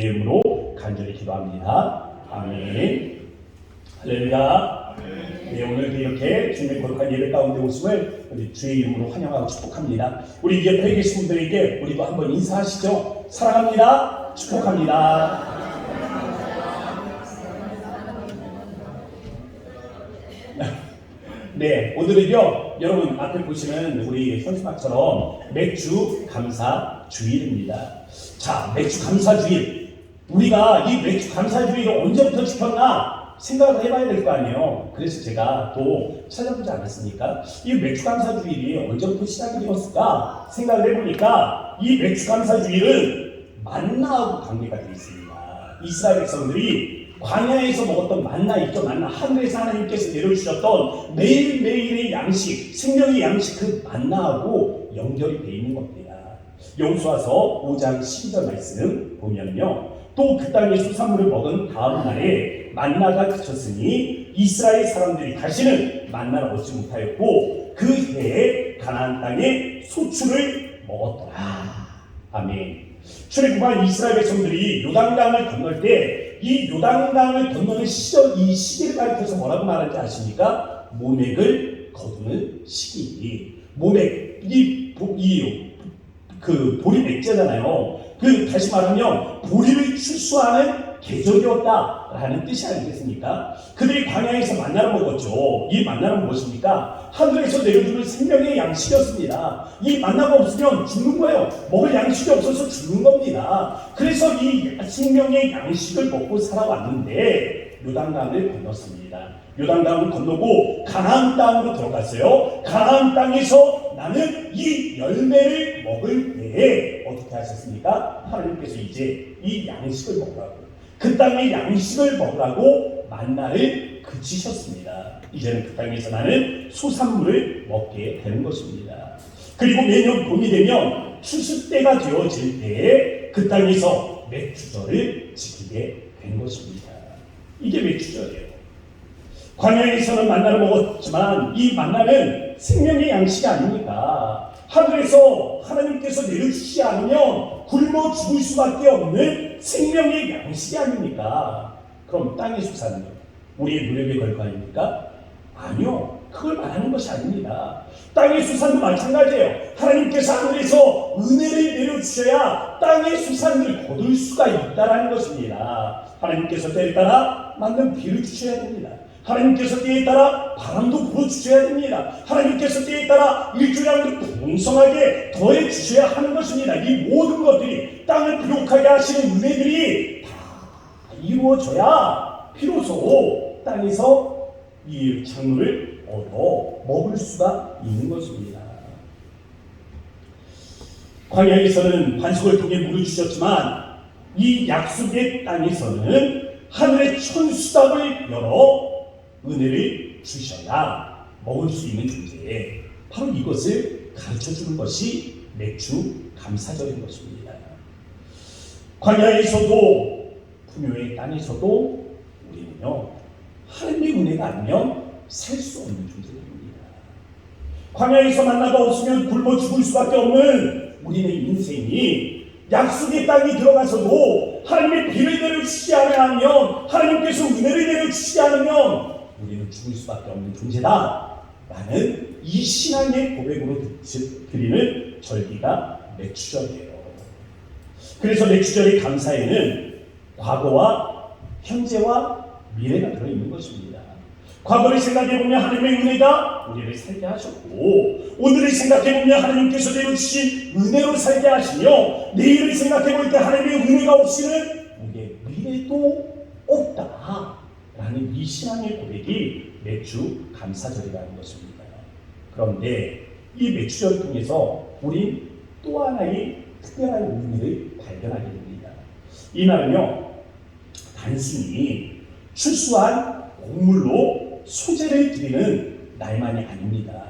이름으로 간절히 기도합니다. 아멘. 할렐루야. 네, 오늘도 이렇게 주님의 거룩한 예배 가운데 오심을 우리 주의 이름으로 환영하고 축복합니다. 우리 옆에 계신 분들에게 우리도 한번 인사하시죠. 사랑합니다. 축복합니다. 네, 오늘은요, 여러분 앞에 보시는 우리 현수막처럼 맥주 감사 주일입니다. 자, 맥주 감사 주일. 우리가 이 맥주 감사 주일을 언제부터 지켰나 생각을 해봐야 될 거 아니에요. 그래서 제가 또 찾아보지 않았습니까? 이 맥주 감사 주일이 언제부터 시작이 되었을까 생각을 해보니까 이 맥주 감사 주일은 만나하고 관계가 되어 있습니다. 이스라엘 백성들이 광야에서 먹었던 만나 있죠. 만나, 하늘에서 하나님께서 내려주셨던 매일매일의 양식, 생명의 양식, 그 만나하고 연결이 되어 있는 겁니다. 여호수아서 5장 12절 말씀 보면요, 또 그 땅의 수산물을 먹은 다음 날에 만나가 그쳤으니 이스라엘 사람들이 다시는 만나를 얻지 못하였고 그 해에 가나안 땅에 소출을 먹었더라. 아멘. 출애굽한 이스라엘 백성들이 요단강을 건널 때 이 요단강을 건너는 시절, 이 시기를 가리켜서 뭐라고 말하는지 아십니까? 모맥을 거두는 시기. 모맥, 볼이 맥자잖아요. 다시 말하면 보리를 출수하는 계절이었다라는 뜻이 아니겠습니까? 그들이 광야에서 만나를 먹었죠. 이 만나는 무엇입니까? 하늘에서 내려주는 생명의 양식이었습니다. 이 만나가 없으면 죽는 거예요. 먹을 양식이 없어서 죽는 겁니다. 그래서 이 생명의 양식을 먹고 살아왔는데 요단강을 건넜습니다. 요단강을 건너고 가나안 땅으로 들어갔어요. 가나안 땅에서 나는 이 열매를 먹을 때에 어떻게 하셨습니까? 하나님께서 이제 이 양식을 먹으라고, 그 땅의 양식을 먹으라고 만나를 그치셨습니다. 이제는 그 땅에서 나는 소산물을 먹게 되는 것입니다. 그리고 매년 봄이 되면 추수 때가 되어질 때에 그 땅에서 맥주절을 지키게 된 것입니다. 이게 맥주절이에요. 광야에서는 만나를 먹었지만 이 만나는 생명의 양식이 아닙니까? 하늘에서 하나님께서 내려주시지 않으면 굶어 죽을 수밖에 없는 생명의 양식이 아닙니까? 그럼 땅의 수산은 우리의 노력의 결과 아닙니까? 아니요, 그걸 말하는 것이 아닙니다. 땅의 수산도 마찬가지예요. 하나님께서 하늘에서 은혜를 내려주셔야 땅의 수산을 거둘 수가 있다는 것입니다. 하나님께서 때에 따라 맞는 비를 주셔야 됩니다. 하나님께서 때에 따라 바람도 불어주셔야 됩니다. 하나님께서 때에 따라 일주일에 풍성하게 더해 주셔야 하는 것입니다. 이 모든 것들이 땅을 부욕하게 하시는 은혜들이 다 이루어져야 비로소 땅에서 이 작물을 얻어 먹을 수가 있는 것입니다. 광야에서는 반석을 통해 물을 주셨지만 이 약속의 땅에서는 하늘의 천수답을 열어 은혜를 주셔야 먹을 수 있는 존재에 바로 이것을 가르쳐주는 것이 맥주 감사절인 것입니다. 광야에서도 풍요의 땅에서도 우리는요, 하나님의 은혜가 아니면 살 수 없는 존재들입니다. 광야에서 만나가 없으면 굶어 죽을 수밖에 없는 우리의 인생이 약속의 땅에 들어가서도 하나님의 비를 내려주시지 않으면, 하나님께서 은혜를 내려주시지 않으면 우리는 죽을 수밖에 없는 존재다 라는 이 신앙의 고백으로 드리는 절기가 맥주절이에요. 그래서 맥주절의 감사에는 과거와 현재와 미래가 들어있는 것입니다. 과거를 생각해보면 하나님의 은혜가 우리를 살게 하셨고, 오늘을 생각해보면 하나님께서 내려주신 은혜로 살게 하시며, 내일을 생각해볼 때 하나님의 은혜가 없이는 우리의 미래도 없다 라는 이 신앙의 고백이 맥주 감사절이라는 것입니다. 그런데 이 맥주절을 통해서 우린 또 하나의 특별한 의미를 발견하게 됩니다. 이 날은요, 단순히 출수한 곡물로 소제를 드리는 날만이 아닙니다.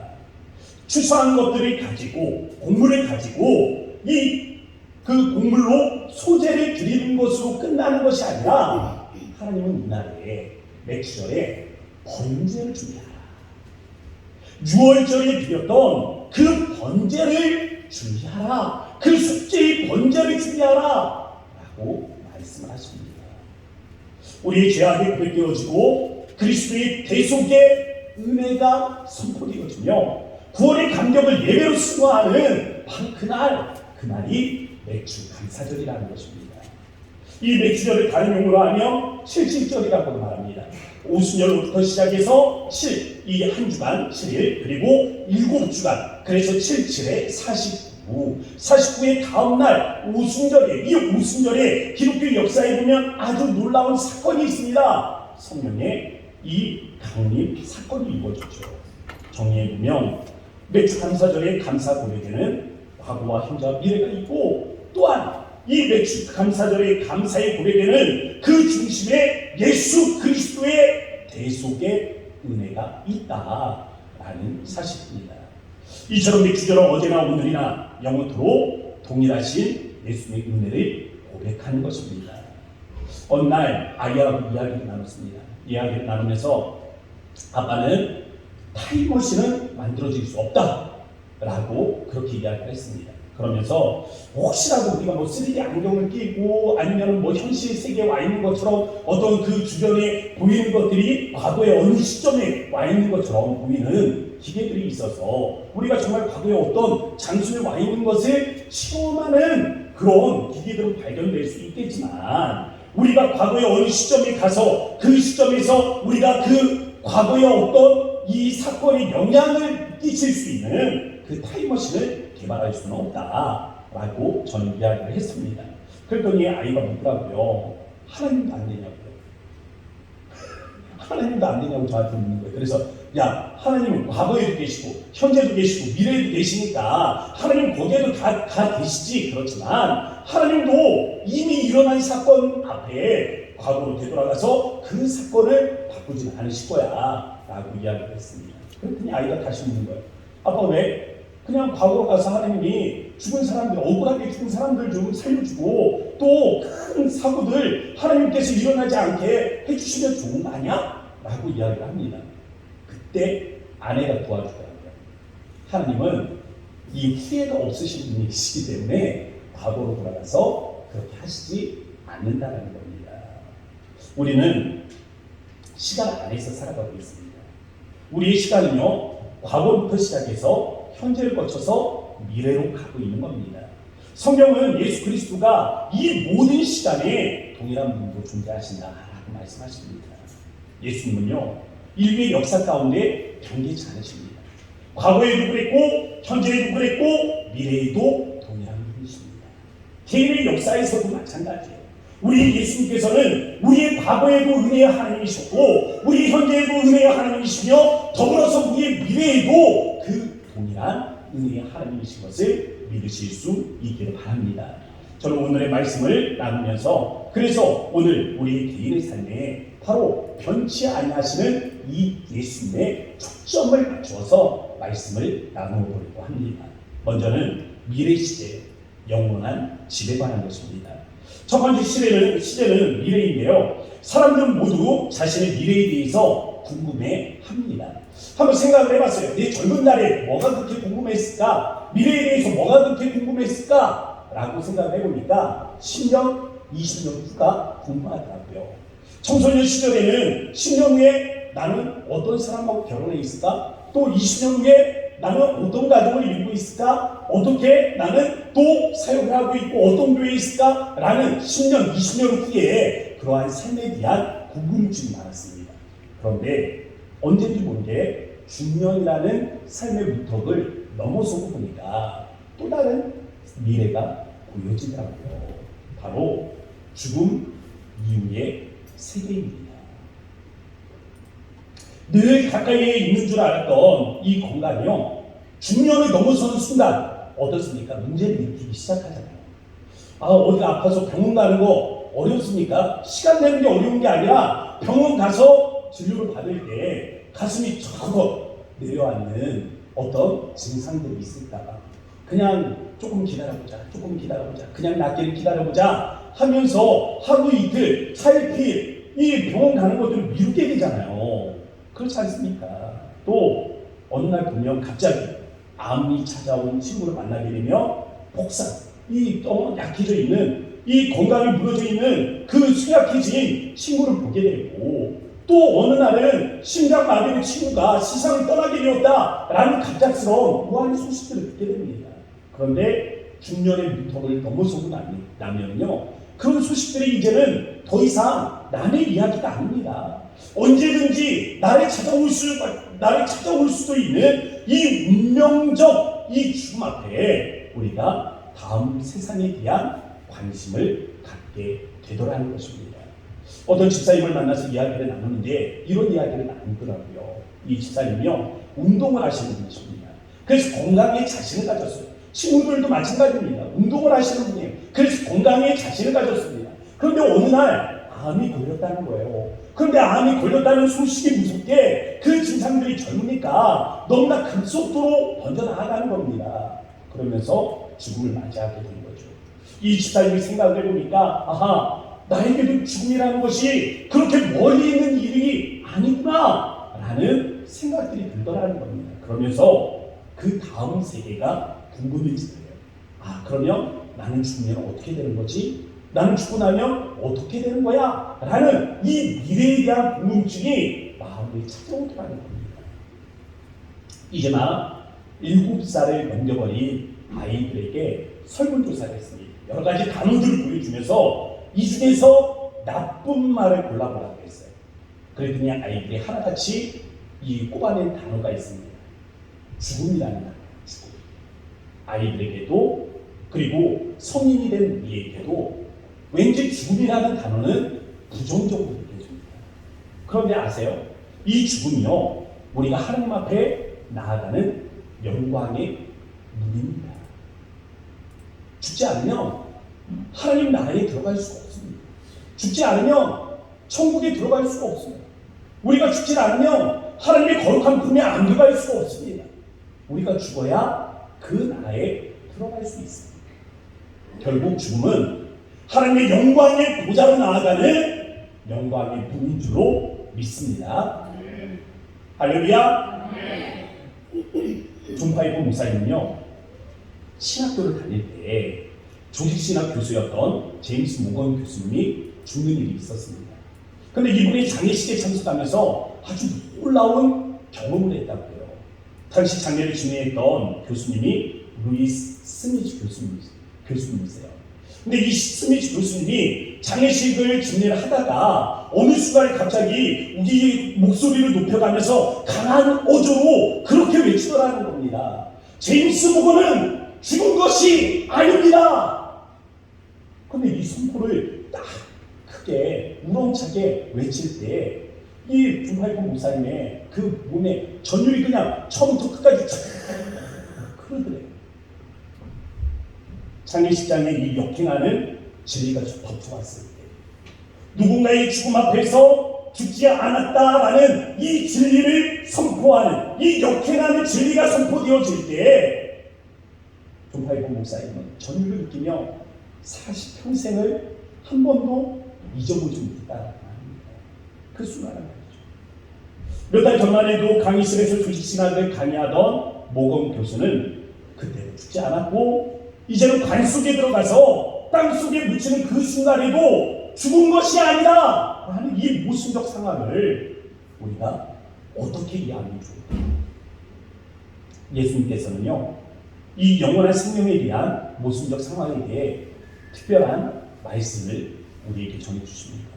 출수한 것들을 가지고, 곡물을 가지고 그 곡물로 소제를 드리는 것으로 끝나는 것이 아니라 하나님은 이날에 맥주절에 번제를 준비하라. 6월절에 드렸던 그 번제를 준비하라. 그 속죄의 번제를 준비하라 라고 말씀하셨습니다. 말씀을 하십니다. 우리의 죄악이 고백되어지고 그리스도의 대속의 은혜가 선포되어지며 구원의 감격을 예배로 수고하는 바로 그날이 맥주 감사절이라는 것입니다. 이 맥주절을 다른 용어로 하면 칠칠절이라고 말합니다. 오순절부터 시작해서 7, 이 한 주간 7일, 그리고 7주간, 그래서 77에 49의 다음날 오순절에, 이 오순절에 기독교 역사에 보면 아주 놀라운 사건이 있습니다. 성령의 이 강림 사건이 이루어졌죠. 정리해 보면 맥주 감사절의 감사 고백에는 과거와 현재와 미래가 있고, 또한 이 맥주 감사절의 감사의 고백에는 그 중심에 예수 그리스도의 대속의 은혜가 있다라는 사실입니다. 이처럼 맥주절은 어제나 오늘이나 영원토록 동일하신 예수님의 은혜를 고백하는 것입니다. 어느 날 아이하고 이야기를 나눴습니다. 이야기를 나누면서 아빠는 타임머신은 만들어질 수 없다라고 그렇게 이야기를 했습니다. 그러면서 혹시라도 우리가 뭐 3D 안경을 끼고 아니면 뭐 현실 세계에 와 있는 것처럼 어떤 그 주변에 보이는 것들이 과거의 어느 시점에 와 있는 것처럼 보이는 기계들이 있어서 우리가 정말 과거에 어떤 장소에 와 있는 것을 체험하는 그런 기계들은 발견될 수 있겠지만, 우리가 과거의 어느 시점에 가서 그 시점에서 우리가 그 과거의 어떤 이 사건에 영향을 끼칠 수 있는 그 타임머신을 개발할 수는 없다라고 저는 이야기를 했습니다. 그랬더니 아이가 묻더라고요. 하나님도 안 되냐고요. 하나님도 안 되냐고 저한테 묻는 거예요. 그래서 야, 하나님은 과거에도 계시고 현재도 계시고 미래에도 계시니까 하나님 거기에도 다 계시지. 그렇지만 하나님도 이미 일어난 사건 앞에 과거로 되돌아가서 그 사건을 바꾸지는 않으실 거야 라고 이야기를 했습니다. 그랬더니 아이가 다시 묻는 거예요. 아빠 왜? 그냥 과거로 가서 하나님이 죽은 사람들, 억울하게 죽은 사람들 좀 살려주고 또 큰 사고들 하나님께서 일어나지 않게 해주시면 좋은 거 아니야? 라고 이야기를 합니다. 그때 아내가 도와주더라고요. 하나님은 이 후회가 없으신 분이시기 때문에 과거로 돌아가서 그렇게 하시지 않는다는 겁니다. 우리는 시간 안에서 살아가고 있습니다. 우리의 시간은요, 과거부터 시작해서 현재를 거쳐서 미래로 가고 있는 겁니다. 성경은 예수 그리스도가 이 모든 시간에 동일한 분으로 존재하신다라고 말씀하십니다. 예수님은요, 인류의 역사 가운데 변개치 않으십니다. 과거에도 그랬고 현재에도 그랬고 미래에도 동일한 분이십니다. 개인의 역사에서도 마찬가지예요. 우리 예수님께서는 우리의 과거에도 은혜의 하나님이셨고 우리 현재에도 은혜의 하나님이시며 더불어서 우리의 미래에도 그 동일한 은혜의 하나님이신 것을 믿으실 수 있기를 바랍니다. 저는 오늘의 말씀을 나누면서 그래서 오늘 우리 개인의 삶에 바로 변치 아니하시는 이 예수님의 초점을 맞추어서 말씀을 나누어 보려고 합니다. 먼저는 미래 시제, 영원한 집에 관한 것입니다. 첫 번째 시제는 미래인데요. 사람들은 모두 자신의 미래에 대해서 궁금해합니다. 한번 생각을 해봤어요. 내 젊은 날에 뭐가 그렇게 궁금했을까? 미래에 대해서 뭐가 그렇게 궁금했을까? 라고 생각을 해보니까 10년, 20년 후가 궁금하더라고요. 청소년 시절에는 10년 후에 나는 어떤 사람하고 결혼해 있을까? 또 20년 후에 나는 어떤 가정을 이루고 있을까? 어떻게 나는 또 사역을 하고 있고 어떤 교회에 있을까? 라는 10년, 20년 후에 그러한 삶에 대한 궁금증이 많았습니다. 그런데 언제인지 모르게 중년이라는 삶의 문턱을 넘어서고 보니까 또 다른 미래가 보여지더라고요. 바로 죽음 이후의 세계입니다. 늘 가까이에 있는 줄 알았던 이 건강이요, 중년을 넘어서는 순간 어떻습니까? 문제를 일으키기 시작하잖아요. 어디가 아파서 병원 가는 거 어렵습니까? 시간 내는 게 어려운 게 아니라 병원 가서 진료를 받을 때 가슴이 쩍 내려앉는 어떤 증상들이 있을까? 그냥 조금 기다려보자, 그냥 낫기를 기다려보자 하면서 하루 이틀, 차일피일 이 병원 가는 것들을 미루게 되잖아요. 그렇지 않습니까? 또 어느 날 보면 갑자기 암이 찾아온 친구를 만나게 되면 복상, 이 너무 약해져 있는 이 건강이 무너져 있는 그 쇠약해진 친구를 보게 되고, 또 어느 날은 심장마비의 친구가 세상을 떠나게 되었다라는 갑작스러운 우한 소식들을 듣게 됩니다. 그런데 중년의 문턱을 넘어서고 나면요, 그런 사실들이 이제는 더 이상 남의 이야기가 아닙니다. 언제든지 나를 찾아올 수도 있는 이 운명적 이 죽음 앞에 우리가 다음 세상에 대한 관심을 갖게 되더라는 것입니다. 어떤 집사님을 만나서 이야기를 나누는데 이런 이야기를 나누더라고요. 이 집사님이요, 운동을 하시는 분이십니다. 그래서 건강에 자신을 가졌어요. 친구들도 마찬가지입니다. 운동을 하시는 분이에요. 그래서 건강에 자신을 가졌습니다. 그런데 어느 날 암이 걸렸다는 거예요. 그런데 암이 걸렸다는 소식이 무섭게 그 증상들이 젊으니까 너무나 급속도로 번져나가는 겁니다. 그러면서 죽음을 맞이하게 된 거죠. 이 집사님이 생각을 해보니까, 아하, 나에게도 죽음이라는 것이 그렇게 멀리 있는 일이 아니구나 라는 생각들이 들더라는 겁니다. 그러면서 그 다음 세계가 궁금해지더래요. 아, 그러면 나는 죽으면 어떻게 되는 거지? 나는 죽고 나면 어떻게 되는 거야? 라는 이 미래에 대한 궁금증이 마음에 찾아오더라는 겁니다. 이제 막 7살을 넘겨버린 아이들에게 설문조사를 했습니다. 여러 가지 단어들을 보여주면서 이 중에서 나쁜 말을 골라보라고 했어요. 그랬더니 아이들이 하나같이 이 꼽아낸 단어가 있습니다. 죽음이라는 단어. 죽음. 아이들에게도, 그리고 성인이 된 우리에게도 왠지 죽음이라는 단어는 부정적으로 느껴집니다. 그런데 아세요? 이 죽음이요, 우리가 하나님 앞에 나아가는 영광의 문입니다. 죽지 않으면 하나님 나라에 들어갈 수가 없습니다. 죽지 않으면 천국에 들어갈 수가 없습니다. 우리가 죽지 않으면 하나님의 거룩한 품에 안 들어갈 수가 없습니다. 우리가 죽어야 그 나라에 들어갈 수 있습니다. 결국 죽음은 하나님의 영광의 보좌로 나아가는 영광의 문인 줄로 믿습니다. 할렐루야. 존파이브 목사님은요, 신학교를 다닐 때 조직신학 교수였던 제임스 모건 교수님이 죽는 일이 있었습니다. 그런데 이분이 장례식에 참석하면서 아주 놀라운 경험을 했다고요. 당시 장례를 진행했던 교수님이 루이스 스미즈 교수님이세요. 근데 이 스미즈 교수님이 장례식을 진행을 하다가 어느 순간에 갑자기 우리 목소리를 높여가면서 강한 어조로 그렇게 외치더라는 겁니다. 제임스 모건은 죽은 것이 아닙니다. 그런데 이 선포를 딱 크게 우렁차게 외칠 때 이 존파이브 목사님의 그 몸에 전율이 그냥 처음부터 끝까지 쫙 흐르더래요. 장례식장에 이 역행하는 진리가 덮어왔을 때, 누군가의 죽음 앞에서 죽지 않았다라는 이 진리를 선포하는, 이 역행하는 진리가 선포되어질 때 존파이브 목사님은 전율을 느끼며 40평생을 한 번도 잊어보지 못했다라는 말입니다. 그 순간을 말이죠. 몇 달 전만 해도 강의실에서 조직신학을 강의하던 모건 교수는 그때도 죽지 않았고 이제는 관 속에 들어가서 땅 속에 묻히는 그 순간에도 죽은 것이 아니라 하는 이 모순적 상황을 우리가 어떻게 이해하면 좋을까? 예수님께서는요, 이 영원한 생명에 대한 모순적 상황에 대해 특별한 말씀을 우리에게 전해주십니다.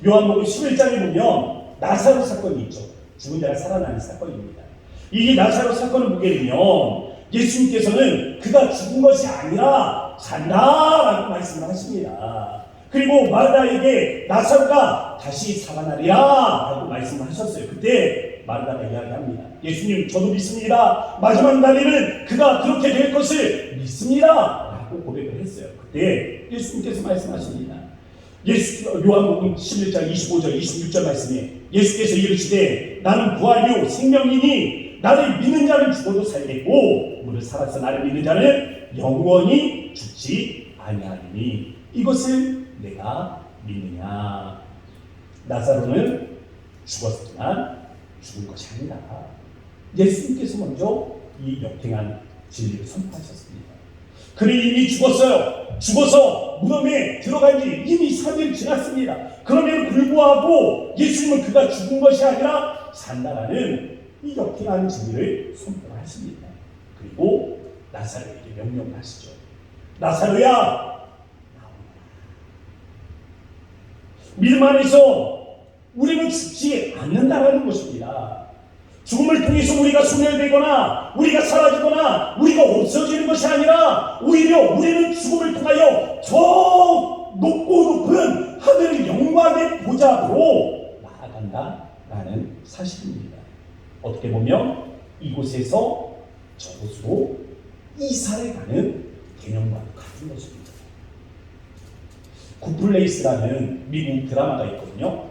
요한복음 11장에 보면 나사로 사건이 있죠. 죽은 자가 살아나는 사건입니다. 이 나사로 사건을 보게 되면 예수님께서는 그가 죽은 것이 아니라 잔다라고 말씀을 하십니다. 그리고 마르다에게 나사로가 다시 살아나리라 라고 말씀을 하셨어요. 그때 마르다가 이야기합니다. 예수님, 저도 믿습니다. 마지막 날에는 그가 그렇게 될 것을 믿습니다 라고 고백을 했어요. 그때 예수님께서 말씀하십니다. 요한복음 11장 25절 26절 말씀에 예수께서 이르시되 나는 부활이요 생명이니 나를 믿는 자는 죽어도 살겠고 무릇 살아서 나를 믿는 자는 영원히 죽지 아니하리니 이것을 내가 믿느냐. 나사로는 죽었지만 죽을 것이 아니다. 예수님께서 먼저 이 역행한 진리를 선포하셨습니다. 그는 이미 죽었어요. 죽어서 무덤에 들어간 지 이미 3일 지났습니다. 그럼에도 불구하고 예수님은 그가 죽은 것이 아니라 산다라는 이 역행한 진리를 선포하십니다. 그리고 나사로에게 명령을 하시죠. 나사로야, 나오라. 믿음 안에서 우리는 죽지 않는다라는 것입니다. 죽음을 통해서 우리가 소멸되거나 우리가 사라지거나 우리가 없어지는 것이 아니라 오히려 우리는 죽음을 통하여 저 높고 높은 하늘 영광의 보좌로 나아간다라는 사실입니다. 어떻게 보면 이곳에서 저곳으로 이사를 가는 개념과 같은 것입니다. 굿플레이스라는 미국 드라마가 있거든요.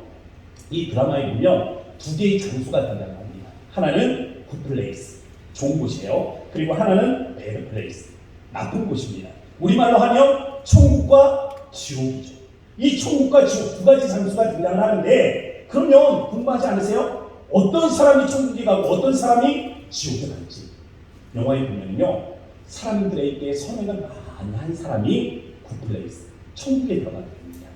이 드라마에 보면 두 개의 장소가 된다고 합니다. 하나는 굿플레이스, 좋은 곳이에요. 그리고 하나는 배드플레이스, 나쁜 곳입니다. 우리말로 하면 천국과 지옥이죠. 이 천국과 지옥 두 가지 장소가 등장을 하는데, 그러면 궁금하지 않으세요? 어떤 사람이 천국에 가고 어떤 사람이 지옥에 갈지. 영화에 보면요, 사람들에게 선행을 많이 한 사람이 굿플레이스, 천국에 들어가게 됩니다.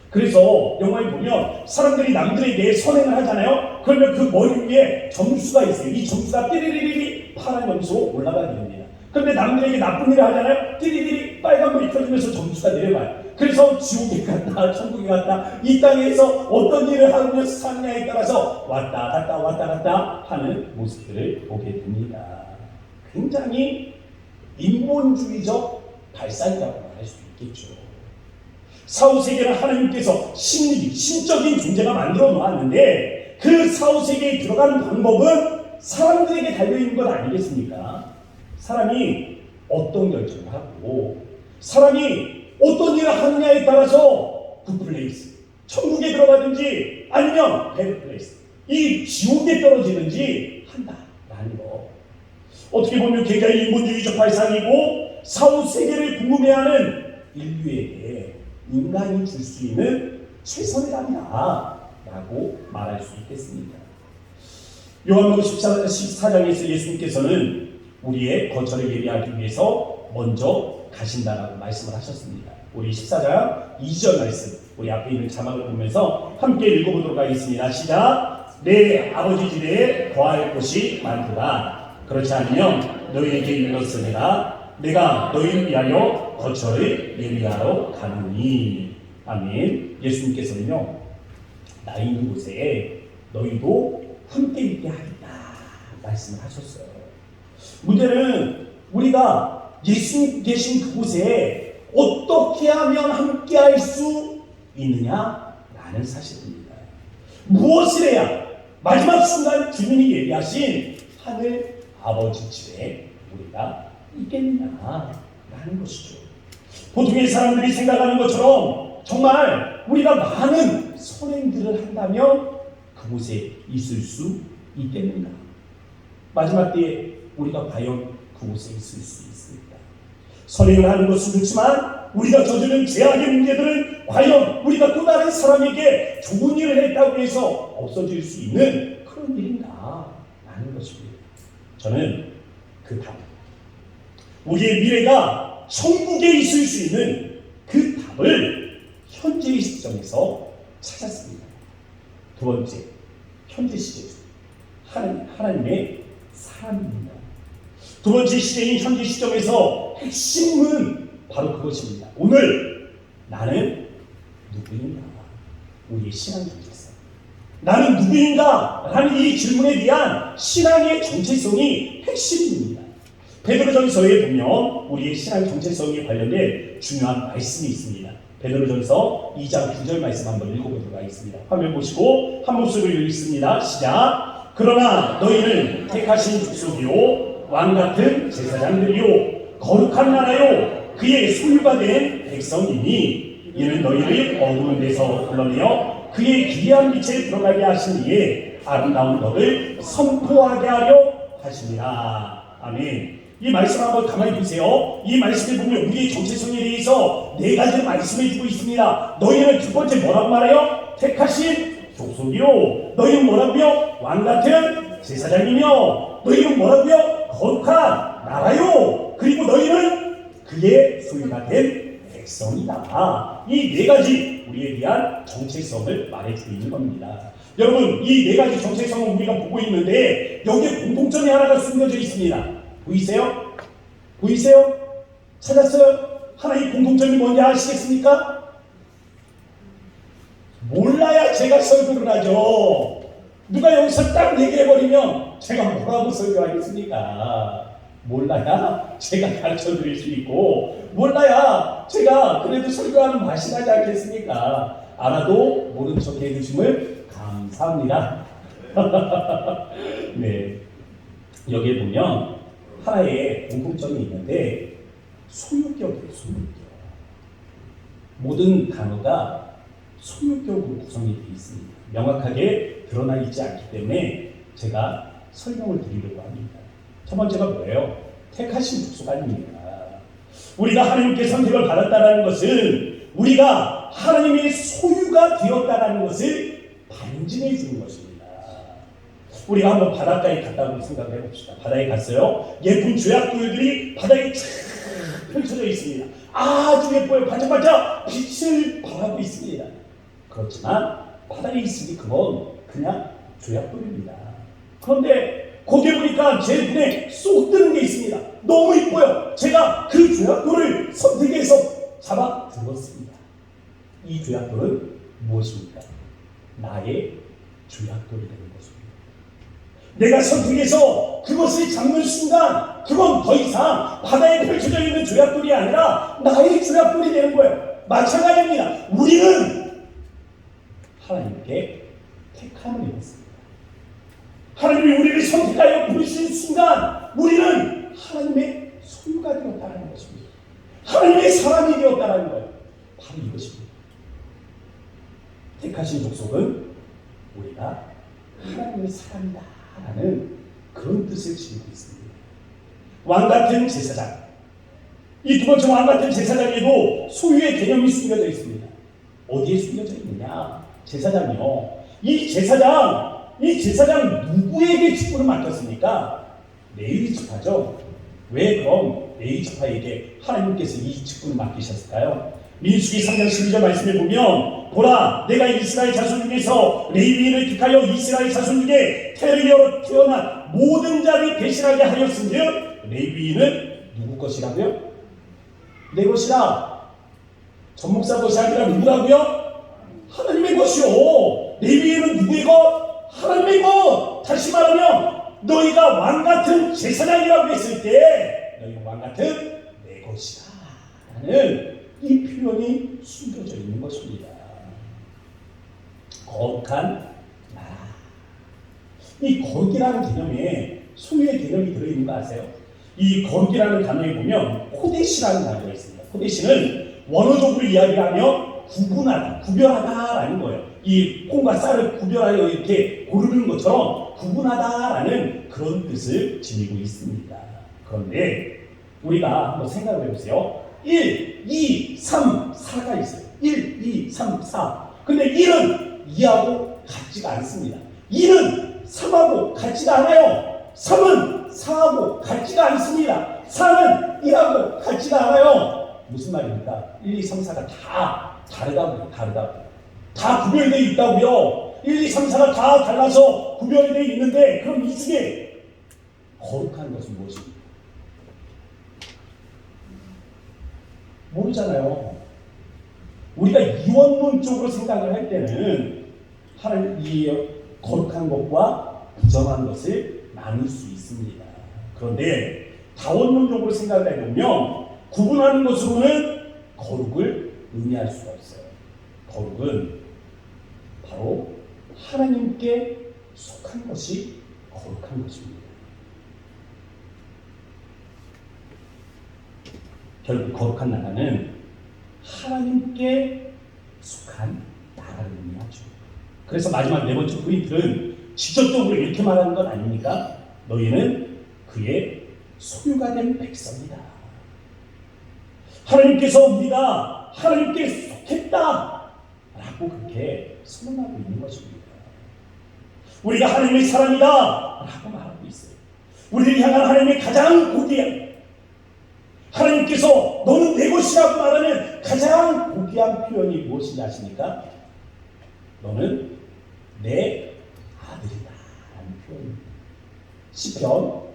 그래서 영화에 보면 사람들이 남들에게 선행을 하잖아요. 그러면 그 머리 위에 점수가 있어요. 이 점수가 띠리리리 파란 점수로 올라가게 됩니다. 그런데 남들에게 나쁜 일을 하잖아요. 띠리리리 빨간불이 켜지면서 점수가 내려가요. 그래서 지옥에 갔다 천국에 갔다 이 땅에서 어떤 일을 하면서 사느냐에 따라서 왔다 갔다 왔다 갔다 하는 모습들을 보게 됩니다. 굉장히 인본주의적 발상이라고 할 수 있겠죠. 사후세계는 하나님께서 신적인 존재가 만들어 놓았는데 그 사후세계에 들어가는 방법은 사람들에게 달려있는 것 아니겠습니까? 사람이 어떤 결정을 하고 사람이 어떤 일을 하느냐에 따라서 굿플레이스, 천국에 들어가든지 아니면 배드플레이스, 이 지옥에 떨어지든지 한다라는 거. 어떻게 보면 굉장히 인본주의적 발상이고 사후세계를 궁금해하는 인류에게 인간이 줄 수 있는 최선의 답이다 라고 말할 수 있겠습니다. 요한복음 14장에서 예수님께서는 우리의 거처를 예비하기 위해서 먼저 가신다라고 말씀을 하셨습니다. 우리 14장 2절 말씀, 우리 앞에 있는 자막을 보면서 함께 읽어보도록 하겠습니다. 시작. 내 아버지 집에 거할 곳이 많도다. 그렇지 않으면 너희에게 이르렀으리라. 내가 너희를 위하여 거처를 예비하러 가느니. 아멘. 예수님께서는요, 나 있는 곳에 너희도 함께 있게 하겠다 말씀을 하셨어요. 문제는 우리가 예수님 계신 그곳에 어떻게 하면 함께 할 수 있느냐라는 사실입니다. 무엇을 해야 마지막 순간 주님이 예비하신 하늘 아버지 집에 우리가 있겠느냐라는 것이죠. 보통의 사람들이 생각하는 것처럼 정말 우리가 많은 선행들을 한다면 그곳에 있을 수 있겠는가? 마지막 때에 우리가 과연 그곳에 있을 수 있을까? 선행을 하는 것은 좋지만 우리가 저지른 죄악의 문제들은 과연 우리가 또 다른 사람에게 좋은 일을 했다고 해서 없어질 수 있는 그런 일인가? 라는 것입니다. 저는 그 답, 우리의 미래가 천국에 있을 수 있는 그 답을 현재의 시점에서 찾았습니다. 두 번째, 현재 시제죠. 하나님의 사람입니다. 두 번째 시제인 현재 시점에서 핵심은 바로 그것입니다. 오늘 나는 누구인가? 우리의 신앙 정체성. 나는 누구인가? 라는 이 질문에 대한 신앙의 정체성이 핵심입니다. 베드로전서에 보면 우리의 신앙 정체성에 관련된 중요한 말씀이 있습니다. 베드로전서 2장 9절 말씀 한번 읽어보도록 하겠습니다. 화면 보시고 한 목소리로 읽습니다. 시작. 그러나 너희는 택하신 족속이요 왕같은 제사장들이요 거룩한 나라요 그의 소유가 된 백성이니 이는 너희를 어두운 데서 불러내어 그의 기이한 빛에 들어가게 하신 이에 아름다운 것을 선포하게 하려 하시니라. 아멘. 이 말씀 한번 가만히 보세요. 이 말씀에 보면 우리의 정체성에 대해서 네 가지 말씀을 주고 있습니다. 너희는 첫 번째 뭐라고 말해요? 택하신 족속이요. 너희는 뭐라고요? 왕같은 제사장이며 너희는 뭐라고요? 거룩한 나라요. 그리고 너희는 그의 소유가 된 백성이다. 이 네 가지 우리에 대한 정체성을 말해주고 있는 겁니다. 여러분, 이 네 가지 정체성을 우리가 보고 있는데 여기에 공통점이 하나가 숨겨져 있습니다. 보이세요? 보이세요? 찾았어요? 하나의 공통점이 뭔지 아시겠습니까? 몰라야 제가 설교를 하죠. 누가 여기서 딱 얘기해버리면 제가 뭐라고 설교하겠습니까? 몰라야 제가 가르쳐 드릴 수 있고, 몰라야 제가 그래도 설교하는 맛이 나지 않겠습니까? 알아도 모른 척 해주심을 감사합니다. 네, 여기에 보면 하나의 공통점이 있는데 소유격이에요. 소유격. 모든 단어가 소유격으로 구성이 되어 있습니다. 명확하게 드러나 있지 않기 때문에 제가 설명을 드리려고 합니다. 첫 번째가 뭐예요? 택하신 족속 아닙니까? 우리가 하나님께 선택을 받았다는 것은 우리가 하나님의 소유가 되었다는 것을 반증해 주는 것입니다. 우리가 한번 바닷가에 갔다고 생각해 봅시다. 바다에 갔어요. 예쁜 조약돌들이 바다에 쫙 펼쳐져 있습니다. 아주 예뻐요. 반짝반짝 빛을 발하고 있습니다. 그렇지만 바다에 있으니 그건 그냥 조약돌입니다. 그런데 거기에 보니까 제 눈에 쏙 드는 게 있습니다. 너무 이뻐요. 제가 그 조약돌을 선택해서 잡아 들었습니다. 이 조약돌은 무엇입니까? 나의 조약돌이 되는 것입니다. 내가 선택해서 그것을 잡는 순간 그건 더 이상 바다에 펼쳐져 있는 조약돌이 아니라 나의 조약돌이 되는 거예요. 마찬가지입니다. 우리는 하나님께 택함을 입었습니다. 하나님이 우리를 선택하여 부르신 순간 우리는 하나님의 소유가 되었다는 것입니다. 하나님의 사람이 되었다는 거예요. 바로 이것입니다. 택하신 족속은 우리가 하나님의 사람이다 라는 그런 뜻을 지니고 있습니다. 왕같은 제사장, 이 두 번째 왕같은 제사장에도 소유의 개념이 숨겨져 있습니다. 어디에 숨겨져 있느냐? 제사장이요. 이 제사장 누구에게 직분을 맡겼습니까? 레위 지파죠. 왜 그럼 레위 지파에게 하나님께서 이 직분을 맡기셨을까요? 민수기 3장 12절 말씀에 보면 보라, 내가 이스라엘 자손 중에서 레위인을 택하여 이스라엘 자손 중에 태르리어로 태어난 모든 자를 대신하게 하였은즉 레위인은 누구 것이라고요? 내 것이라. 전목사 것이 아니라 누구라고요? 하나님의 것이요. 레위인은 누구의 것? 하나님의 것. 다시 말하면 너희가 왕같은 제사장이라고 했을 때 너희가 왕같은 내 것이다 라는 이 표현이 숨겨져 있는 것입니다. 거룩한 나라. 이 거룩이라는 개념에 소유의 개념이 들어있는 거 아세요? 이 거룩이라는 단어에 보면 코데시라는 단어가 있습니다. 코데시는 원어적으로 이야기하면 구분하다, 구별하다라는 거예요. 이 콩과 쌀을 구별하여 이렇게 고르는 것처럼 구분하다라는 그런 뜻을 지니고 있습니다. 그런데 우리가 한번 생각을 해보세요. 1, 2, 3, 4가 있어요. 1, 2, 3, 4. 근데 1은 2하고 같지가 않습니다. 1은 3하고 같지가 않아요. 3은 4하고 같지가 않습니다. 4는 1하고 같지가 않아요. 무슨 말입니까? 1, 2, 3, 4가 다 다르다고요. 다르다고. 다 구별되어 있다고요. 1, 2, 3, 4가 다 달라서 구별되어 있는데 그럼 이 중에 거룩한 것은 무엇입니까? 모르잖아요. 우리가 이원론적으로 생각을 할 때는 하나님 이 거룩한 것과 부정한 것을 나눌 수 있습니다. 그런데 다원론적으로 생각을 해보면 구분하는 것으로는 거룩을 의미할 수가 없어요. 거룩은 바로 하나님께 속한 것이 거룩한 것입니다. 결국 거룩한 나라는 하나님께 속한 나라를 의미하죠. 그래서 마지막 네 번째 포인트는 직접적으로 이렇게 말하는 건 아닙니까? 너희는 그의 소유가 된 백성이다. 하나님께서 우리가 하나님께 속했다 라고 그렇게 선언하고 있는 것입니다. 우리가 하나님의 사람이다 라고 말하고 있어요. 우리를 향한 하나님의 가장 고귀한 하나님께서 너는 내 것이라고 말하는 가장 고귀한 표현이 무엇인지 아십니까? 너는 내 아들이다 라는 표현입니다. 시편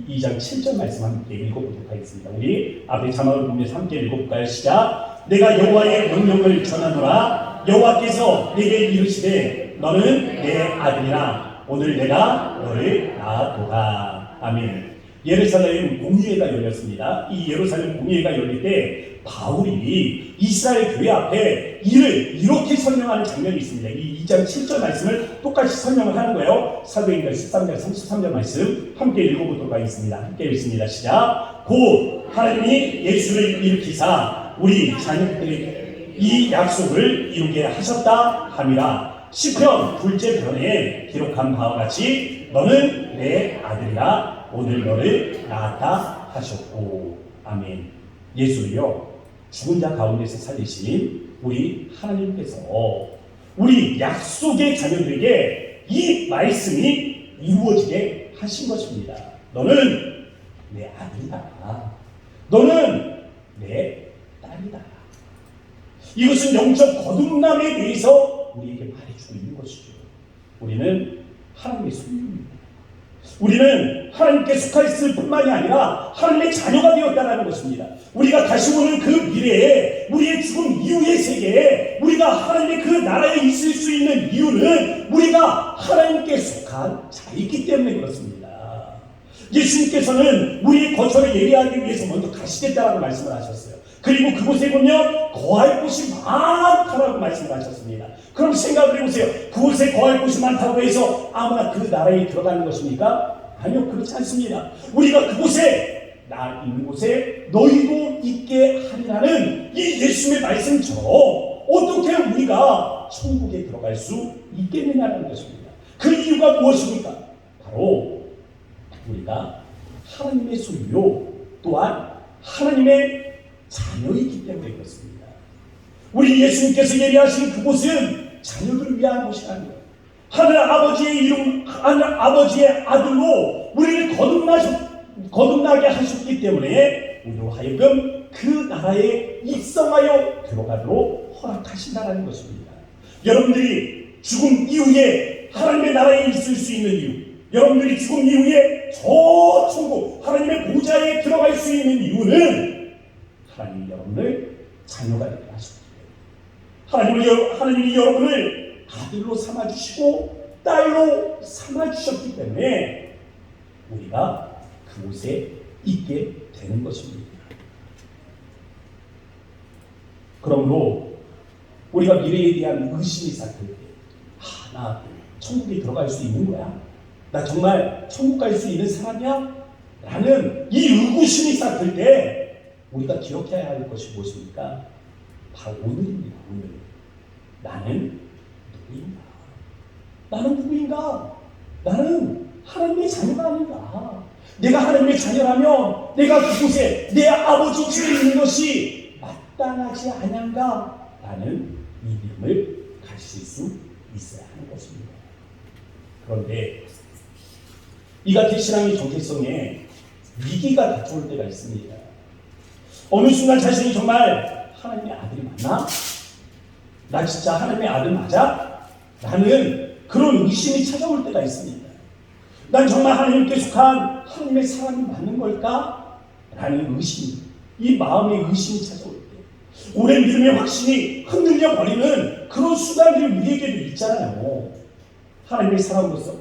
2장 7절 말씀 함께 읽어보도록 하겠습니다. 우리 앞에 자막을 보면서 함께 읽어볼까요? 시작. 내가 여호와의 명령을 전하노라. 여호와께서 내게 이르시되 너는 내 아들이라. 오늘 내가 너를 낳았도다. 아멘. 예루살렘 공의회가 열렸습니다. 이 예루살렘 공의회가 열릴 때 바울이 이스라엘 교회 앞에 이를 이렇게 설명하는 장면이 있습니다. 이 2장 7절 말씀을 똑같이 설명을 하는 거예요. 사도행전 13장 33절 말씀 함께 읽어보도록 하겠습니다. 함께 읽습니다. 시작. 곧 하나님이 예수를 일으키사 우리 자녀들에게 이 약속을 이루게 하셨다 함이라. 시편 둘째 편에 기록한 바와 같이 너는 내 아들이라. 오늘 너를 낳았다 하셨고. 아멘. 예수를요 죽은 자 가운데서 살리신 우리 하나님께서 우리 약속의 자녀들에게 이 말씀이 이루어지게 하신 것입니다. 너는 내 아들이다. 너는 내 딸이다. 이것은 영적 거듭남에 대해서 우리에게 말해주고 있는 것이죠. 우리는 하나님의 소유입니다. 우리는 하나님께 속하였을 뿐만이 아니라 하나님의 자녀가 되었다는 것입니다. 우리가 다시 오는 그 미래에 우리의 죽음 이후의 세계에 우리가 하나님의 그 나라에 있을 수 있는 이유는 우리가 하나님께 속한 자이기 때문에 그렇습니다. 예수님께서는 우리의 거처를 예비하기 위해서 먼저 가시겠다라고 말씀을 하셨어요. 그리고 그곳에 보면 거할 곳이 많다라고 말씀을 하셨습니다. 그럼 생각을 해보세요. 그곳에 거할 곳이 많다고 해서 아무나 그 나라에 들어가는 것입니까? 아니요, 그렇지 않습니다. 우리가 그곳에 나 있는 곳에 너희도 있게 하리라는 이 예수님의 말씀처럼 어떻게 우리가 천국에 들어갈 수 있겠느냐는 것입니다. 그 이유가 무엇입니까? 바로 우리가 하나님의 소유요 또한 하나님의 자녀이기 때문에 그렇습니다. 우리 예수님께서 예비하신 그곳은 자녀들을 위한 곳이라는 거예요. 하늘 아버지의 이름, 하늘 아버지의 아들로 우리를 거듭나게 하셨기 때문에 우리로 하여금 그 나라에 입성하여 들어가도록 허락하신다는 것입니다. 여러분들이 죽음 이후에 하나님의 나라에 있을 수 있는 이유, 여러분들이 죽음 이후에 저 천국 하나님의 보좌에 들어갈 수 있는 이유는 하나님이 여러분을 자녀가 되게 하셨기 때문에 하나님이 여러분을 아들로 삼아주시고 딸로 삼아주셨기 때문에 우리가 그곳에 있게 되는 것입니다. 그러므로 우리가 미래에 대한 의심이 싹들 때 나 천국에 들어갈 수 있는 거야? 나 정말 천국 갈 수 있는 사람이야? 라는 이 의구심이 싹들 때 우리가 기억해야 할 것이 무엇입니까? 바로 오늘입니다. 오늘. 나는 누구인가? 나는 누구인가? 나는 하나님의 자녀가 아닌가? 내가 하나님의 자녀라면 내가 그곳에 내 아버지 집에 있는 것이 마땅하지 않은가? 라는 이 믿음을 가질 수 있어야 하는 것입니다. 그런데 이 같은 신앙의 정체성에 위기가 닥쳐올 때가 있습니다. 어느 순간 자신이 정말 하나님의 아들이 맞나? 나 진짜 하나님의 아들 맞아? 라는 그런 의심이 찾아올 때가 있습니다. 난 정말 하나님께 속한 하나님의 사람이 맞는 걸까? 라는 의심, 이 마음의 의심이 찾아올 때 오랜 믿음의 확신이 흔들려 버리는 그런 순간들이 우리에게도 있잖아요. 하나님의 사람으로서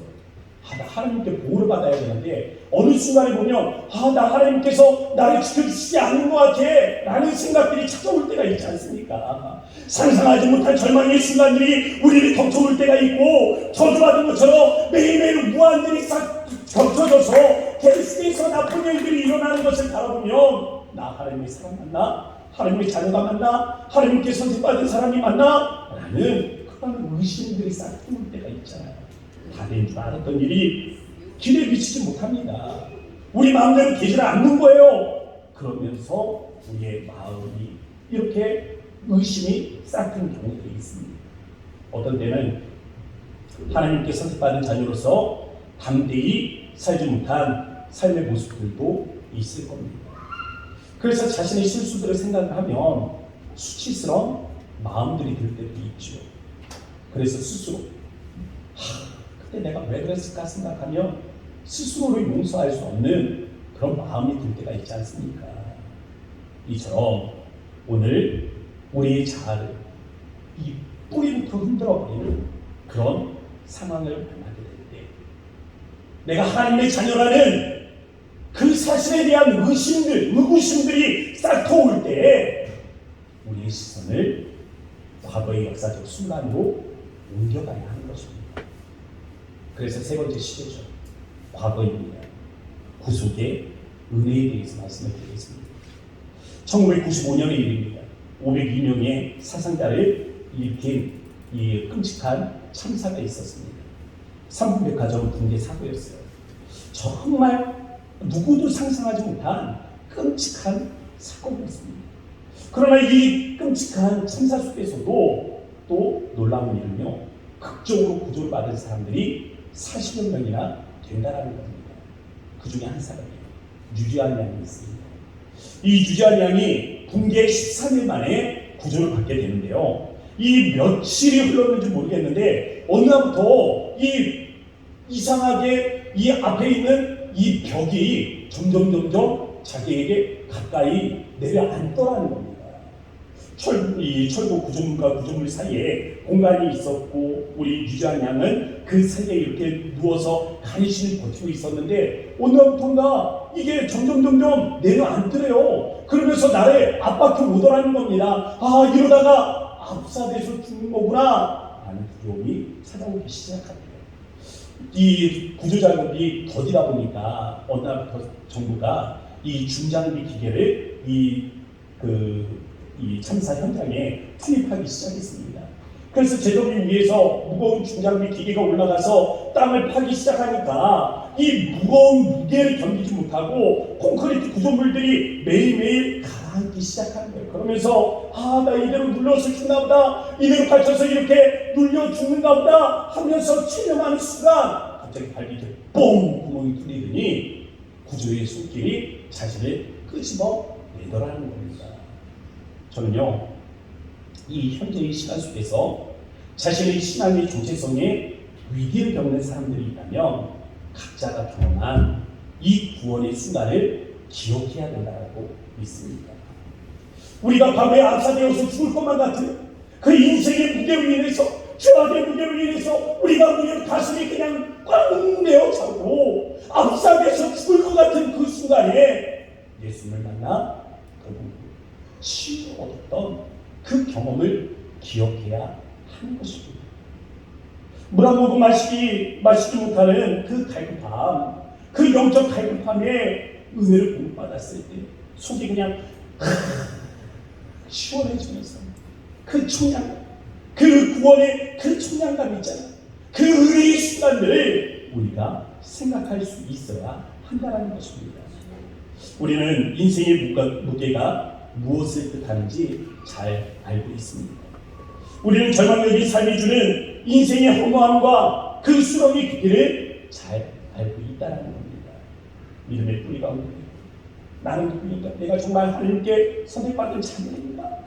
나 하나님께 보호를 받아야 되는데 어느 순간에 보면 나 하나님께서 나를 지켜주시지 않는 것 같아 라는 생각들이 찾아올 때가 있지 않습니까? 상상하지 못한 절망의 순간들이 우리를 덮쳐올 때가 있고 저주받은 것처럼 매일매일 무한들이 싹 겹쳐져서 계속해서 나쁜 일들이 일어나는 것을 바라보면 나 하나님의 사람 맞나? 하나님의 자녀가 맞나? 하나님께 선택받은 사람이 맞나? 라는 그런 의심들이 싹 트는 때가 있잖아요. 다 된 줄 알았던 일이 길에 미치지 못합니다. 우리 마음대로 되지 않는 거예요. 그러면서 우리의 마음이 이렇게 의심이 싹트는 경우들이 있습니다. 어떤 때는 하나님께 선택받은 자녀로서 담대히 살지 못한 삶의 모습들도 있을 겁니다. 그래서 자신의 실수들을 생각하면 수치스러운 마음들이 들 때도 있죠. 그래서 스스로 그때 내가 왜 그랬을까 생각하며 스스로를 용서할 수 없는 그런 마음이 들 때가 있지 않습니까? 이처럼 오늘 우리의 자아를 이 뿌리부터 흔들어버리는 그런 상황을 만나게 될 때, 내가 하나님의 자녀라는 그 사실에 대한 의구심들이 싹트올 때 우리의 시선을 과거의 역사적 순간으로 옮겨가야 하는 것입니다. 그래서 세 번째 시대죠. 과거입니다. 구속의 은혜에 대해서 말씀을 드리겠습니다. 1995년의 일입니다. 502명의 사상자를 일으킨 이 끔찍한 참사가 있었습니다. 삼풍백화점 붕괴 사고였어요. 정말 누구도 상상하지 못한 끔찍한 사건이었습니다. 그러나 이 끔찍한 참사 속에서도 또 놀라운 일은요, 극적으로 구조를 받은 사람들이 40여 명이나 된다는 겁니다. 그 중에 한 사람이 유지한 양이 있습니다. 이 유지한 양이 붕괴 13일 만에 구조를 받게 되는데요. 이 며칠이 흘렀는지 모르겠는데 어느 날부터 이 이상하게 이 앞에 있는 이 벽이 점점 자기에게 가까이 내려앉더라는 겁니다. 철도 구조물과 구조물 사이에 공간이 있었고 우리 유지한 양은 그 사이에 이렇게 누워서 간신히 버티고 있었는데 어느 날부터인가 이게 점점 내려앉더래요. 그러면서 나를 압박해 오더라는 겁니다. 아, 이러다가 압사돼서 죽는 거구나 라는 두려움이 찾아오기 시작합니다. 이 구조작업이 더디다 보니까 어느 날부터 정부가 이 중장비 기계를 이 참사 현장에 투입하기 시작했습니다. 그래서 제조기 위에서 무거운 중장비 기계가 올라가서 땅을 파기 시작하니까 이 무거운 무게를 견디지 못하고 콘크리트 구조물들이 매일매일 가라앉기 시작하는 거예요. 그러면서 나 이대로 눌러서 죽나 보다, 이대로 갇혀서 이렇게 눌려 죽는가 보다 하면서 체념하는 순간 갑자기 발밑에 뽕 구멍이 뚫리더니 구조의 손길이 자신을 끄집어 내더라는 겁니다. 저는요, 이 현재의 시간 속에서 자신의 신앙의 정체성에 위기를 겪는 사람들이 있다면 각자가 경험한 이 구원의 순간을 기억해야 된다고 믿습니다. 우리가 과거에 압사되어서 죽을 것만 같은 그 인생의 무게로 인해서, 죄악의 무게로 인해서 우리가 우리 가슴이 그냥 꽝 내어 차고 압사돼서 죽을 것 같은 그 순간에 예수님을 만나 치유를 얻었던 그 경험을 기억해야 하는 것입니다. 물 한 모금 마시지 못하는 그 갈급함, 그 영적 갈급함에 은혜를 공급받았을 때 속이 그냥 시원해지면서 그 청량감, 그 구원의 그 청량감 있잖아요. 그 은혜의 순간들을 우리가 생각할 수 있어야 한다는 것입니다. 우리는 인생의 무게가 무엇을 뜻하는지 잘 알고 있습니다. 우리는 절망적인 삶이 주는 인생의 허무함과 그 수렁의 깊이를 잘 알고 있다는 겁니다. 믿음의 뿌리 가운데 나는 누구인가? 내가 정말 하나님께 선택받은 자녀인가?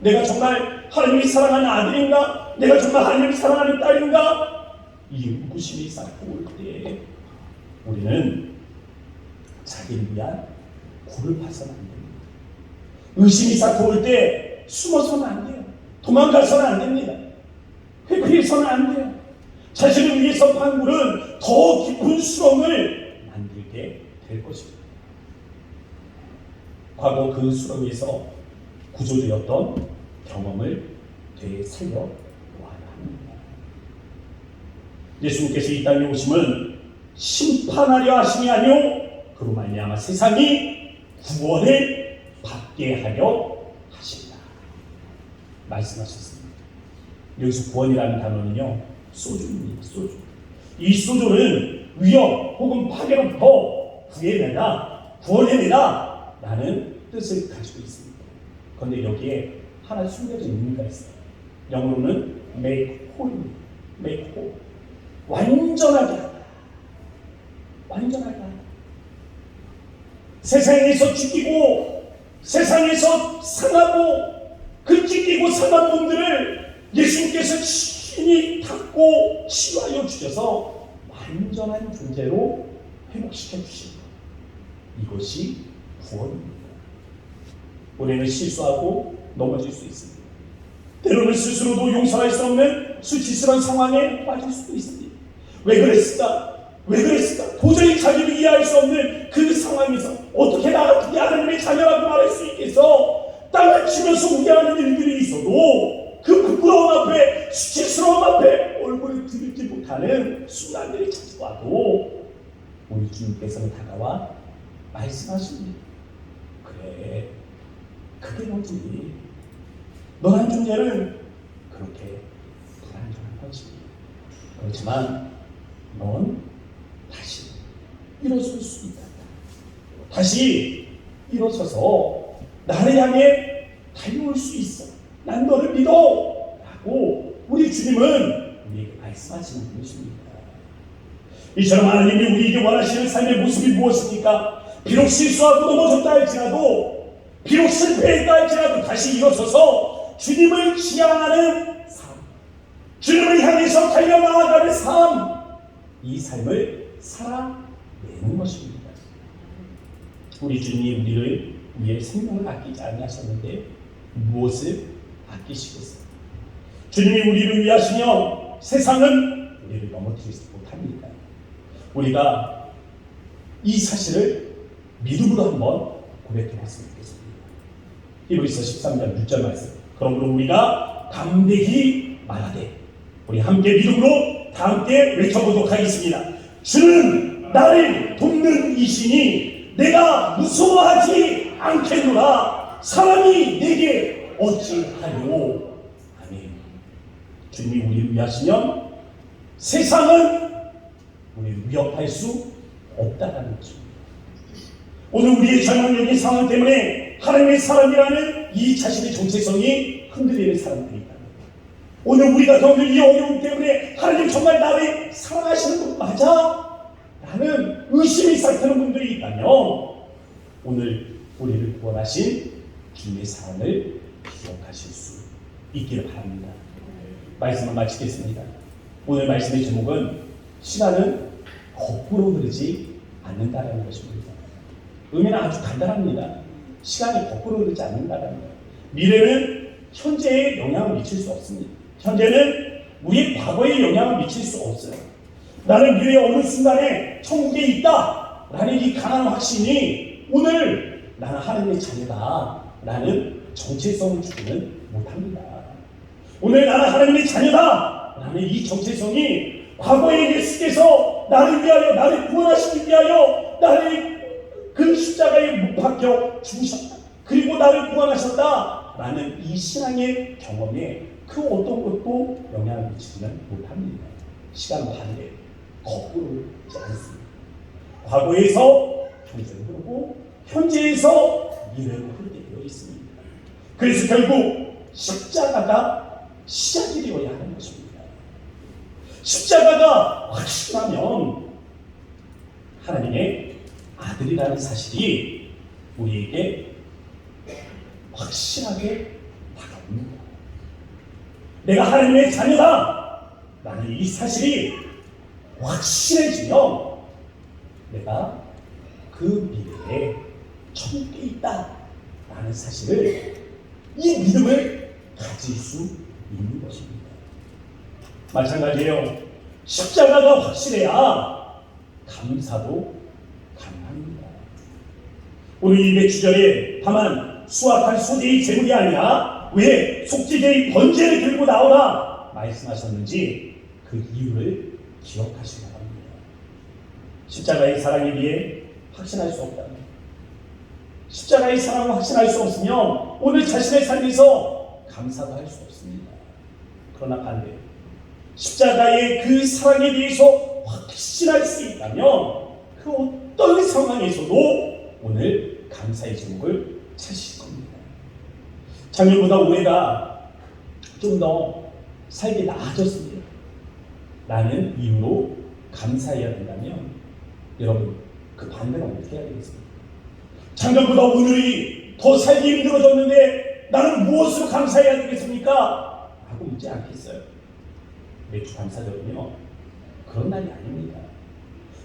내가 정말 하나님이 사랑하는 아들인가? 내가 정말 하나님이 사랑하는 딸인가? 이 의구심이 쌓고 올 때 우리는 자기를 위한 굴을 파서는 안 됩니다. 의심이 쌓고 올 때 숨어서는 안 돼요. 도망가서는 안 됩니다. 회피해서는 안 돼요. 자신을 위해서 판 굴은 더 깊은 수렁을 만들게 될 것입니다. 과거 그 수렁에서 구조되었던 경험을 되살려 보아야 합니다. 예수님께서 이 땅에 오심은 심판하려 하심이 아니오 그로 말미암아 세상이 구원을 받게 하려 하십니다. 말씀하셨습니다. 여기서 구원이라는 단어는요, 소조입니다. 소조. 이 소조는 위협 혹은 파괴로부터 구원해내다 라는 뜻을 가지고 있습니다. 그런데 여기에 하나 숨겨진 의미가 있어요. 영어로는 make whole입니다. make whole. 완전하게 하다. 완전하게 하다. 세상에서 죽이고 세상에서 상하고 긁히고 상한 몸들을 예수님께서 친히 닦고 치유하여 주셔서 완전한 존재로 회복시켜 주십니다. 이것이 구원입니다. 우리는 실수하고 넘어질 수 있습니다. 때로는 스스로도 용서할 수 없는 수치스러운 상황에 빠질 수도 있습니다. 왜 그랬을까? 왜 그랬을까? 도저히 자기를 이해할 수 없는 그 상황에서 어떻게 나 같은 하나님의 자녀라고 말할 수 있겠어? 땅을 치면서 우겨하는 일들이 있어도 그 부끄러움 앞에, 수치스러움 앞에 얼굴을 들지 못하는 순간들이 찾아와도 우리 주님께서는 다가와 말씀하십니다. 그래, 그게 뭐지? 너란 존재는 그렇게 불완전한 거지. 그렇지만 넌 다시 일어설 수 있다. 다시 일어서서 나를 향해 달려올 수 있어. 난 너를 믿어. 라고 우리 주님은 우리에게 말씀하시는 분이십니다. 이처럼 하나님이 우리에게 원하시는 삶의 모습이 무엇입니까? 비록 실수하고 넘어졌다 할지라도, 비록 실패했다 할지라도 다시 일어서서 주님을 지향하는 삶, 주님을 향해서 달려나가는 삶, 이 삶을 살아내는 것입니다. 우리 주님이 우리를 위해 생명을 아끼지 않으셨는데 무엇을 아끼시겠어요? 주님이 우리를 위하시면 세상은 우리를 넘어뜨리지 못합니다. 우리가 이 사실을 믿음으로 한번 고백해 봤으면 좋겠습니다. 히브리서 13장 6절 말씀. 그러므로 우리가 담대히 말하되, 우리 함께 믿음으로 다 함께 외쳐보도록 하겠습니다. 주는 나를 돕는 이시니 내가 무서워하지 않겠노라. 사람이 내게 어찌하리요. 아멘. 주님이 우리를 위하시면 세상은 우리를 위협할 수 없다는 거죠. 오늘 우리의 절망적인 상황 때문에 하나님의 사람이라는 이 자신의 정체성이 흔들리는 사람들이 있다. 오늘 우리가 겪는 이 어려움 때문에 하나님 정말 나를 사랑하시는 분 맞아? 라는 의심이 싹트는 분들이 있다면 오늘 우리를 구원하신 주님의 사랑을 기억하실 수 있기를 바랍니다. 말씀을 마치겠습니다. 오늘 말씀의 제목은 시간은 거꾸로 흐르지 않는다라는 것입니다. 의미는 아주 간단합니다. 시간이 거꾸로 흐르지 않는다라는 것. 미래는 현재에 영향을 미칠 수 없습니다. 현재는 우리의 과거에 영향을 미칠 수 없어요. 나는 미래의 어느 순간에 천국에 있다 라는 이 강한 확신이 오늘 나는 하나님의 자녀다 라는 정체성을 주지는 못합니다. 오늘 나는 하나님의 자녀다 라는 이 정체성이 과거에 예수께서 나를 위하여, 나를 구원하시기 위하여 나를 그 십자가에 못 박혀 죽으셨다, 그리고 나를 구원하셨다 라는 이 신앙의 경험에 그 어떤 것도 영향을 미치지는 못합니다. 시간은 반대, 거꾸로 있지 않습니다. 과거에서 현재로 흐르고 현재에서 미래로 흐르게 되어 있습니다. 그래서 결국 십자가가 시작이 되어야 하는 것입니다. 십자가가 확신하면 하나님의 아들이라는 사실이 우리에게 확실하게 다가옵니다. 내가 하나님의 자녀다 라는 이 사실이 확실해지면 내가 그 미래에 천국에 있다 라는 사실을, 이 믿음을 가질 수 있는 것입니다. 마찬가지예요. 십자가가 확실해야 감사도 가능합니다. 오늘 이 맥주절에 다만 수확할 소재의 제물이 아니라 왜 속죄제의 번제를 들고 나오라 말씀하셨는지 그 이유를 기억하시기 바랍니다. 십자가의 사랑에 비해 확신할 수 없다면, 십자가의 사랑을 확신할 수 없으면 오늘 자신의 삶에서 감사도 할 수 없습니다. 그러나 반대, 십자가의 그 사랑에 대해서 확신할 수 있다면 그 어떤 상황에서도 오늘 감사의 제목을 찾으실 겁니다. 작년보다 올해가 좀 더 살기 나아졌습니다 라는 이유로 감사해야 된다면 여러분 그 반대는 어떻게 해야 되겠습니까? 작년보다 오늘이 더 살기 힘들어졌는데 나는 무엇으로 감사해야 되겠습니까? 하고 묻지 않겠어요. 매주감사절은요, 그런 날이 아닙니다.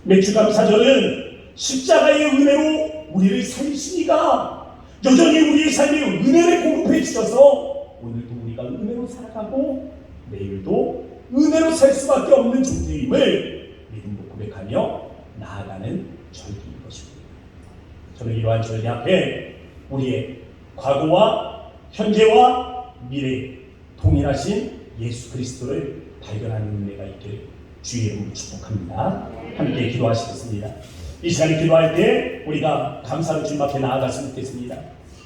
매주감사절은 십자가의 은혜로 우리를 살리시니까 여전히 우리의 삶에 은혜를 공급해 주셔서 오늘도 우리가 은혜로 살아가고 내일도 은혜로 살 수밖에 없는 존재임을 믿음으로 고백하며 나아가는 절기인 것입니다. 저는 이러한 절기 앞에 우리의 과거와 현재와 미래 동일하신 예수 그리스도를 발견하는 은혜가 있기를 주의 이름으로 축복합니다. 함께 기도하시겠습니다. 이 시간에 기도할 때 우리가 감사로 주님 앞에 나아갔으면 좋겠습니다.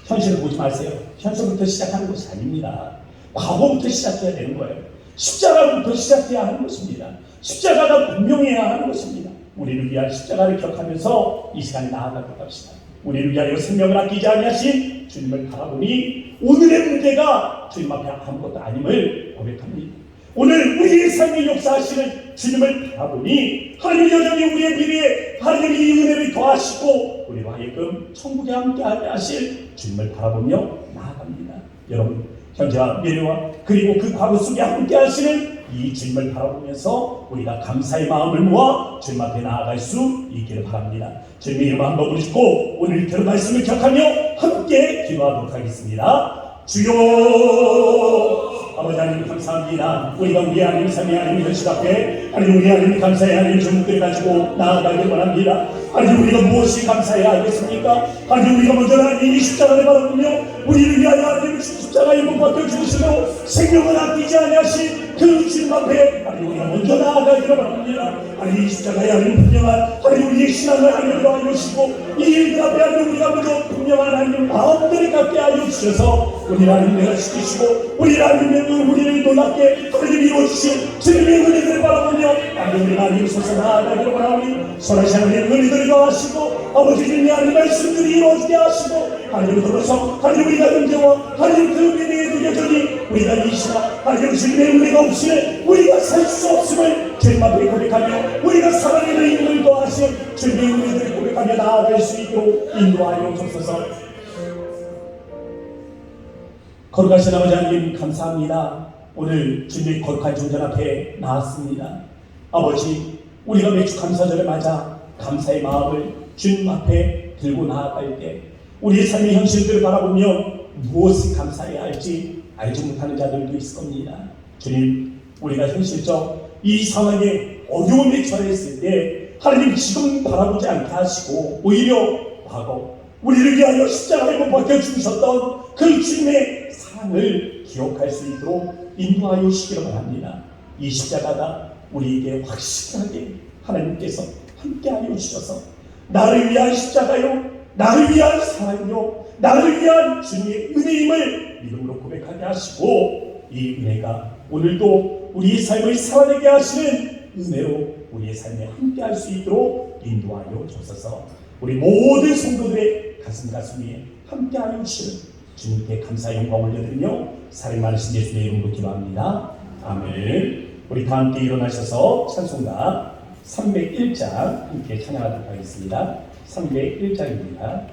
현실을 보지 마세요. 현실부터 시작하는 것이 아닙니다. 과거부터 시작해야 되는 거예요. 십자가부터 시작해야 하는 것입니다. 십자가가 분명해야 하는 것입니다. 우리를 위한 십자가를 기억하면서 이 시간에 나아가도록 합시다. 우리를 위하여 생명을 아끼지 아니하신 주님을 바라보니 오늘의 문제가 주님 앞에 아무것도 아님을 고백합니다. 오늘 우리의 삶의 역사하시는 주님을 바라보니 하나님이 여전히 우리의 미래에 하나님이 이 은혜를 더하시고 우리와 하여금 천국에 함께하게 하실 주님을 바라보며 나아갑니다. 여러분 현재와 미래와 그리고 그 과거 속에 함께하시는 이 주님을 바라보면서 우리가 감사의 마음을 모아 주님 앞에 나아갈 수 있기를 바랍니다. 주님의 이름 한번 부르시고 오늘 들은 말씀을 기억하며 함께 기도하도록 하겠습니다. 주여 아버지 하나님 감사합니다. 우리가 우리 하나님 삶의 하나님 현실 앞에 하나님 우리 하나님 감사의 하나님 전문들 가지고 나아가길 원합니다. 하나님 우리가 무엇이 감사해야 하겠습니까? 하나님 우리가 먼저 하나님 이 십자가를 바라보며 우리를 위하여 하나님 십자가에 못 박혀 죽으시고 생명을 아끼지 아니하신 그 주님 앞에 하나님 우리가 먼저 나아가기를 원합니다. 하나님 이 십자가에 하나님 분명한 하나님 우리의 신앙을 하나님 더하여 주시고 이 일들 앞에 하나님 우리가 먼저 분명한 하나님 마음들을 갖게 하여 주셔서 우리 하나님 내가 지키시고 우리 하나님 우리를 놀랍게 하나님 이루어주신 주님의 은혜를 바라보며 하나님 우리 하나님 서서 나아가기를 원하오니 선하신 하나님 은혜를 더하시고 아버지 주님의 하나님 말씀들이 이루어지게 하시고 하나님을 들어서 하나님 우리가 현재와 하나님 그 은혜에도 여전히 우리가 이 시간 하나님 주님의 은혜가 없이는 우리가 살 수 없음을 주님 앞에 고백하며 우리가 사랑의 힘을 더하신 주님의 은혜를 고백하며 나아갈 수 있도록 인도하여 주옵소서. 거룩하신 아버지 하나님 감사합니다. 오늘 주님의 거룩한 존전 앞에 나왔습니다. 아버지 우리가 매주 감사절을 맞아 감사의 마음을 주님 앞에 들고 나아갈 때 우리의 삶의 현실들을 바라보며 무엇을 감사해야 할지 알지 못하는 자들도 있을 겁니다. 주님 우리가 현실적 이 상황에 어려움에 처했을 때 하나님 지금 바라보지 않게 하시고 오히려 과거 우리를 위하여 십자가에 못 박혀 죽으셨던 그 주님의 사랑을 기억할 수 있도록 인도하여 주시기를 바랍니다. 이 십자가가 우리에게 확실하게 하나님께서 함께하여 주셔서 나를 위한 십자가요 나를 위한 사랑요 나를 위한 주님의 은혜임을 믿음으로 고백하게 하시고 이 은혜가 오늘도 우리의 삶을 살아내게 하시는 은혜로 우리의 삶에 함께할 수 있도록 인도하여 주셔서 우리 모든 성도들의 가슴 위에 함께하여 주시는 주님께 감사의 영광 올려드리며 사랑 많으신 예수님의 이름으로 기도합니다. 아멘. 우리 다 함께 일어나셔서 찬송가 301장 함께 찬양하도록 하겠습니다. 301장입니다.